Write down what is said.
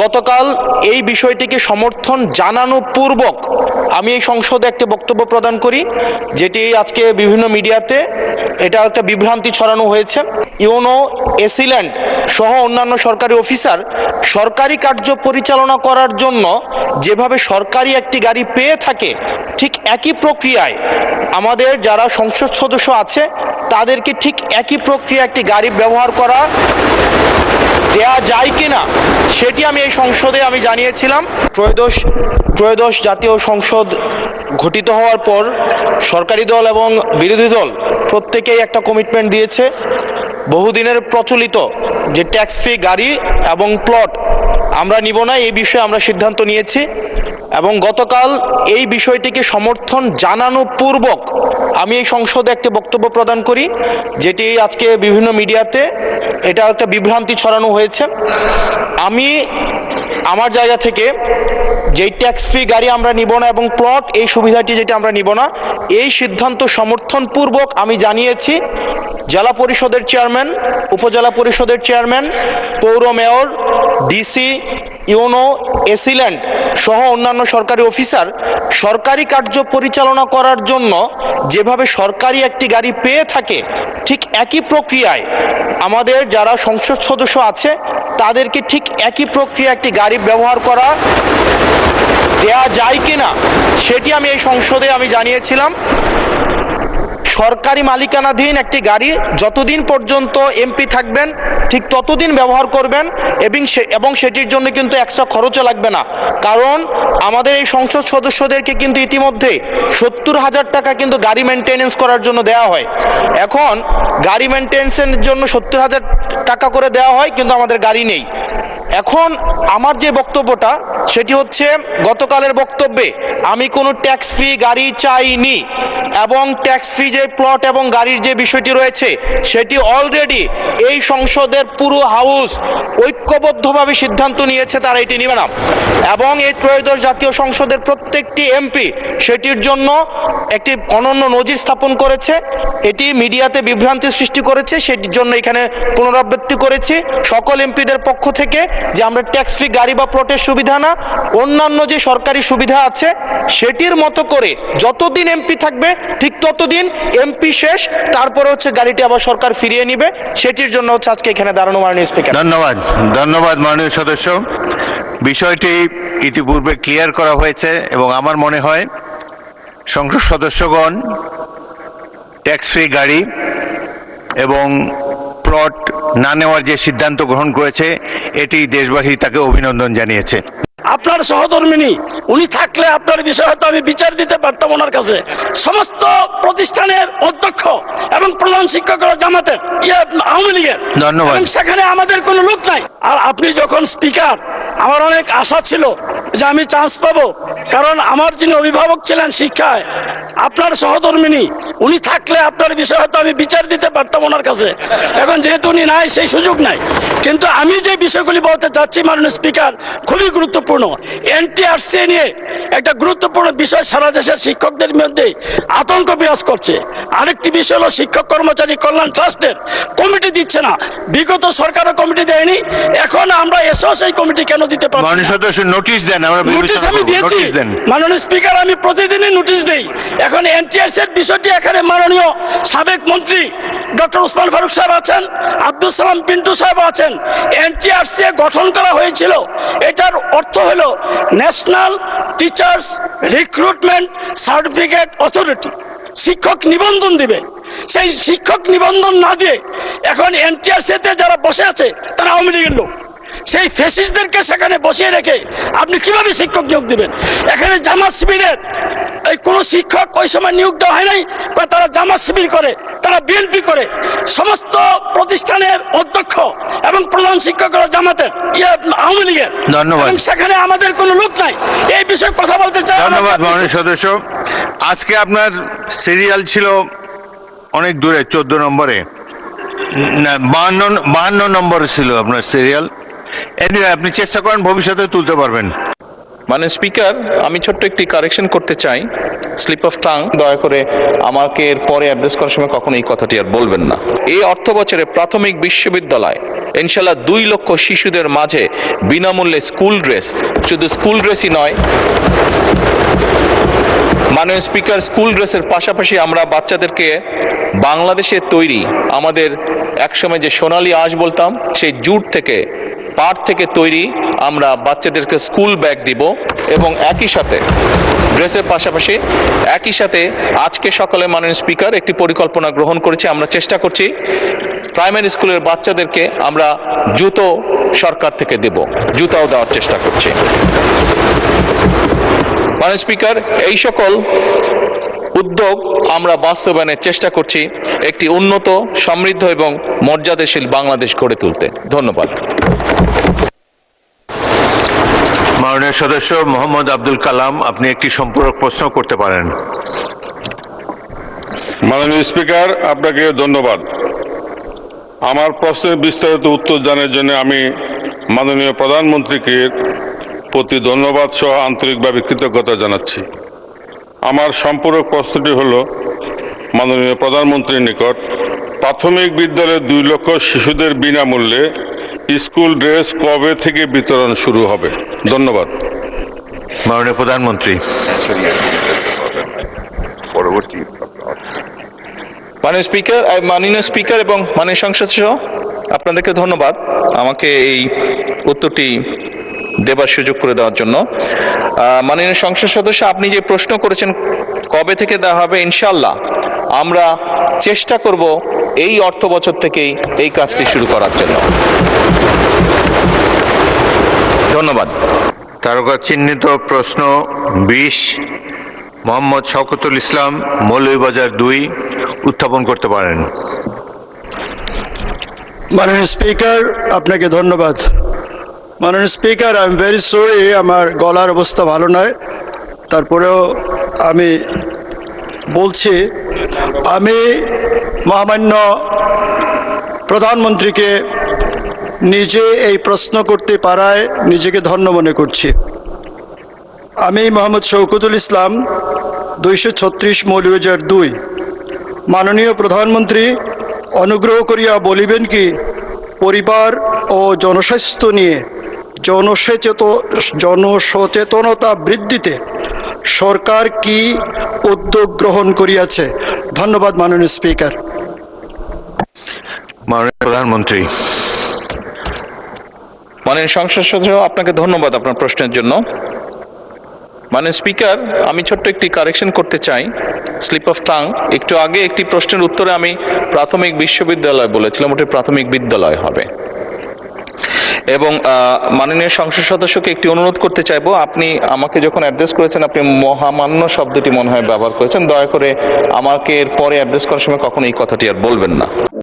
গতকাল এই বিষয়টিকে সমর্থন জানানো পূর্বক আমি এই সংসদে একটা বক্তব্য প্রদান করি, যেটি আজকে বিভিন্ন মিডিয়াতে এটা একটা বিভ্রান্তি ছড়ানো হয়েছে। ইউনো এসিল্যান্ড সহ অন্যান্য সরকারি অফিসার সরকারি কার্য পরিচালনা করার জন্য যেভাবে সরকারি একটি গাড়ি পেয়ে থাকে, ঠিক একই প্রক্রিয়ায় আমাদের যারা সংসদ সদস্য আছে তাদেরকে ঠিক একই প্রক্রিয়া একটি গাড়ি ব্যবহার করা দেয়া যায় কিনা সেটি আমি এই সংসদে আমি জানিয়েছিলাম। ত্রয়োদশ জাতীয় সংসদ গঠিত হওয়ার পর সরকারি দল এবং বিরোধী দল প্রত্যেকেই একটা কমিটমেন্ট দিয়েছে, বহুদিনের প্রচলিত যে ট্যাক্স ফ্রি গাড়ি এবং প্লট আমরা নিব না, এই বিষয়ে আমরা সিদ্ধান্ত নিয়েছি। এবং গতকাল এই বিষয়টিকে সমর্থন জানানো পূর্বক আমি এই সংসদে একটা বক্তব্য প্রদান করি, যেটি আজকে বিভিন্ন মিডিয়াতে এটা একটা বিভ্রান্তি ছড়ানো হয়েছে। আমি আমার জায়গা থেকে যেই ট্যাক্স ফ্রি গাড়ি আমরা নিব না এবং প্লট এই সুবিধাটি যেটা আমরা নিব না, এই সিদ্ধান্ত সমর্থনপূর্বক আমি জানিয়েছি জেলা পরিষদের চেয়ারম্যান, উপজেলা পরিষদের চেয়ারম্যান, পৌর মেয়র, ডিসি, ইউনো এসিল্যান্ড সহ অন্যান্য সরকারি অফিসার সরকারি কার্য পরিচালনা করার জন্য যেভাবে সরকারি একটি গাড়ি পেয়ে থাকে, ঠিক একই প্রক্রিয়ায় আমাদের যারা সংসদ সদস্য আছে তাদেরকে ঠিক একই প্রক্রিয়া একটি গাড়ি ব্যবহার করা দেয়া যায় কিনা সেটি আমি এই সংসদে আমি জানিয়েছিলাম। সরকারি মালিকানাধীন একটি গাড়ি যতদিন পর্যন্ত এমপি থাকবেন ঠিক ততদিন ব্যবহার করবেন এবং সেটির জন্য কিন্তু এক্সট্রা খরচও লাগবে না, কারণ আমাদের এই সংসদ সদস্যদেরকে কিন্তু ইতিমধ্যে 70,000 টাকা কিন্তু গাড়ি মেনটেনেন্স করার জন্য দেওয়া হয়। এখন গাড়ি মেনটেনেন্সের জন্য 70,000 টাকা করে দেওয়া হয়, কিন্তু আমাদের গাড়ি নেই। এখন আমার যে বক্তব্যটা সেটি হচ্ছে, গতকালের বক্তব্যে আমি কোনো ট্যাক্স ফ্রি গাড়ি চাইনি এবং ট্যাক্স ফ্রি যে প্লট এবং গাড়ির যে বিষয়টি রয়েছে সেটি অলরেডি এই সংসদের পুরো হাউস ঐক্যবদ্ধভাবে সিদ্ধান্ত নিয়েছে তারা এটি নেবে না, এবং এই ত্রয়োদশ জাতীয় সংসদের প্রত্যেকটি এমপি সেটির জন্য একটি অনন্য নজির স্থাপন করেছে। এটি মিডিয়াতে বিভ্রান্তি সৃষ্টি করেছে, সেটির জন্য এখানে পুনরাবৃত্তি করেছি সকল এমপিদের পক্ষ থেকে যে আমরা ট্যাক্স ফ্রি গাড়ি বা প্লটের সুবিধা না, অন্যান্য যে সরকারি সুবিধা আছে সেটির মতো করে যতদিন এমপি থাকবে ঠিক ততদিন এমপি শেষ, তারপরে হচ্ছে গাড়িটি আবার সরকার ফিরিয়ে নিবে। সেটির জন্য হচ্ছে আজকে এখানে দাঁড়ানো মাননীয় স্পিকার। ধন্যবাদ মাননীয় সদস্য। বিষয়টি ইতিপূর্বে ক্লিয়ার করা হয়েছে এবং আমার মনে হয় সংসদ সদস্যগণ ট্যাক্স ফ্রি গাড়ি এবং প্লট না নেওয়ার যে সিদ্ধান্ত গ্রহণ করেছে এটি দেশবাসী তাকে অভিনন্দন জানিয়েছে। আপনার সহধর্মিনী উনি থাকলে আপনার বিষয়ে হয়তো আমি বিচার দিতে পারতাম ওনার কাছে। সমস্ত প্রতিষ্ঠানের অধ্যক্ষ এবং প্রধান শিক্ষকরা জামাতের আওয়ামী লীগের, ধন্যবাদ। সেখানে আমাদের কোনো লোক নাই। আর আপনি যখন স্পিকার, আমার অনেক আশা ছিল যে আমি চান্স পাবো, কারণ আমার যিনি অভিভাবক ছিলেন শিক্ষায়, আপনার সহধর্মিনী উনি থাকলে আপনার বিষয়ে হয়তো আমি বিচার দিতে পারতাম ওনার কাছে। এখন যেহেতু উনি নাই, সেই সুযোগ নাই। কিন্তু আমি যে বিষয়গুলি বলতে চাচ্ছি মাননীয় স্পিকার, খুবই গুরুত্বপূর্ণ। এনটিআরসি নিয়ে একটা গুরুত্বপূর্ণ বিষয় সারা দেশের শিক্ষকদের মধ্যে আতঙ্ক বিরাজ করছে। আরেকটি বিষয় হলো শিক্ষক কর্মচারী কল্যাণ ট্রাস্টের কমিটি দিচ্ছে না, বিগত সরকারও কমিটি দেয়নি, এখন আমরা এসেও সেই কমিটি কেন দিতে পারবো? মাননীয় সদস্য নোটিশ দেন, আমরা নোটিশ আমি দিয়েছি মাননীয় স্পিকার, আমি প্রতিদিনই নোটিশ দেই। এখন এনটিআরসি এর বিষয়টি এখানে মাননীয় সাবেক মন্ত্রী ডক্টর ওসমান ফারুক সাহেব আছেন, আব্দুল সালাম পিন্টু সাহেব আছেন। এনটিআরসি গঠন করা হয়েছিল, এটার অর্থ হলো national teachers recruitment certificate authority. শিক্ষক নিবন্ধন দিবে, সেই শিক্ষক নিবন্ধন না দিয়ে এখন এনটিআরসিতে যারা বসে আছে তারা আওয়ামী লীগের লোক। সেই ফ্যাসিস্টদেরকে সেখানে বসিয়ে রেখে আপনি কিভাবে শিক্ষক নিয়োগ দিবেন? এখানে জামাত শিবিরের এই কোন শিক্ষক ওই সময় নিয়োগ দেওয়া হয় নাই, তারা জামাত শিবির করে, তারা বিএনপি করে। সমস্ত প্রতিষ্ঠানের অধ্যক্ষ এবং প্রধান শিক্ষকরা জামাতের আওয়ামী লীগের, ধন্যবাদ। সেখানে আমাদের কোনো লোক নাই। এই বিষয়ে কথা বলতে চাই। ধন্যবাদ মাননীয় সদস্য। আজকে আপনার সিরিয়াল ছিল অনেক দূরে, 14 নম্বরে না 52 নম্বরে ছিল আপনার সিরিয়াল। এনিওয়ে আপনি চেষ্টা করেন ভবিষ্যতে তুলতে পারবেন। মাননীয় স্পিকার, আমি ছোট্ট একটি কারেকশন করতে চাই, স্লিপ অফ টাং। দয়া করে আমাকে এর পরে অ্যাড্রেস করার সময় কখনো এই কথাটি আর বলবেন না। এই অর্থ বছরে প্রাথমিক বিশ্ববিদ্যালয় ইনশাল্লাহ 2 লক্ষ শিশুদের মাঝে বিনামূল্যে স্কুল ড্রেস, শুধু স্কুল ড্রেসই নয় মাননীয় স্পিকার, স্কুল ড্রেসের পাশাপাশি আমরা বাচ্চাদেরকে বাংলাদেশে তৈরি আমাদের একসময় যে সোনালী আঁশ বলতাম সেই জুট থেকে, পাট থেকে তৈরি আমরা বাচ্চাদেরকে স্কুল ব্যাগ দিব। এবং একই সাথে ড্রেসের পাশাপাশি একই সাথে আজকে সকালে মাননীয় স্পিকার একটি পরিকল্পনা গ্রহণ করেছি। আমরা চেষ্টা করছি প্রাইমারি স্কুলের বাচ্চাদেরকে আমরা জুতো সরকার থেকে দেব, জুতাও দেওয়ার চেষ্টা করছি। মাননীয় স্পিকার, এই সকল উদ্যোগ আমরা বাস্তবায়নের চেষ্টা করছি একটি উন্নত, সমৃদ্ধ এবং মর্যাদাশীল বাংলাদেশ গড়ে তুলতে। ধন্যবাদ। মাননীয় সদস্য মোহাম্মদ আব্দুল কালাম, আপনি একটি সম্পূরক প্রশ্ন করতে পারেন। মাননীয় স্পিকার, আপনাকে ধন্যবাদ। আমার প্রশ্নের বিস্তারিত উত্তর জানার জন্য আমি মাননীয় প্রধানমন্ত্রীকে প্রতি ধন্যবাদ সহ আন্তরিকভাবে কৃতজ্ঞতা জানাচ্ছি। আমার সম্পূরক প্রশ্নটি হল, মাননীয় প্রধানমন্ত্রীর নিকট, প্রাথমিক বিদ্যালয়ে 2 লক্ষ শিশুদের বিনামূল্যে স্কুল ড্রেস কবে থেকে বিতরণ শুরু হবে? ধন্যবাদ। মাননীয় প্রধানমন্ত্রী। মাননীয় স্পিকার এবং মাননীয় সংসদ সহ আপনাদেরকে ধন্যবাদ আমাকে এই উত্তরটি দেবার সুযোগ করে দেওয়ার জন্য। মাননীয় সংসদ সদস্য, আপনি যে প্রশ্ন করেছেন কবে থেকে দেওয়া হবে, ইনশাআল্লাহ আমরা চেষ্টা করব এই অর্থ বছর থেকেই এই কাজটি শুরু করার জন্য। ধন্যবাদ। তারকা চিহ্নিত প্রশ্ন 20 মোহাম্মদ শওকতুল ইসলাম, মৌলভীবাজার 2, উত্থাপন করতে পারেন। মাননীয় স্পিকার, আপনাকে ধন্যবাদ। মাননীয় speaker, I am very sorry, আমার গলার অবস্থা ভালো নয়, তারপরেও আমি বলছি, আমি মহামান্য প্রধানমন্ত্রীকে নিজে এই প্রশ্ন করতে পারায় নিজেকে ধন্য মনে করছি। আমি মোহাম্মদ শওকতুল ইসলাম, 236 মৌলভীবাজার 2। মাননীয় প্রধানমন্ত্রী, অনুগ্রহ করিয়া বলিবেন কি পরিবার ও জনস্বাস্থ্য নিয়ে জনসচেতনতা বৃদ্ধিতে সরকার কি উদ্যোগ গ্রহণ করিয়াছে? ধন্যবাদ মাননীয় স্পিকার। মাননীয় প্রধানমন্ত্রী। মাননীয় সংসদ সদস্য, আপনাকে ধন্যবাদ আপনার প্রশ্নের জন্য। মাননীয় স্পিকার, আমি ছোট্ট একটি কারেকশন করতে চাই, স্লিপ অফ টাং। একটু আগে একটি প্রশ্নের উত্তরে আমি প্রাথমিক বিশ্ববিদ্যালয় বলেছিলাম, ওটি প্রাথমিক বিদ্যালয় হবে। এবং মাননীয় সংসদ সদস্যকে একটি অনুরোধ করতে চাইবো, আপনি আমাকে যখন অ্যাড্রেস করেছেন আপনি মহামান্য শব্দটি মনে হয় ব্যবহার করেছেন। দয়া করে আমাকে এর পরে অ্যাড্রেস করার সময় কখনো এই কথাটি আর বলবেন না।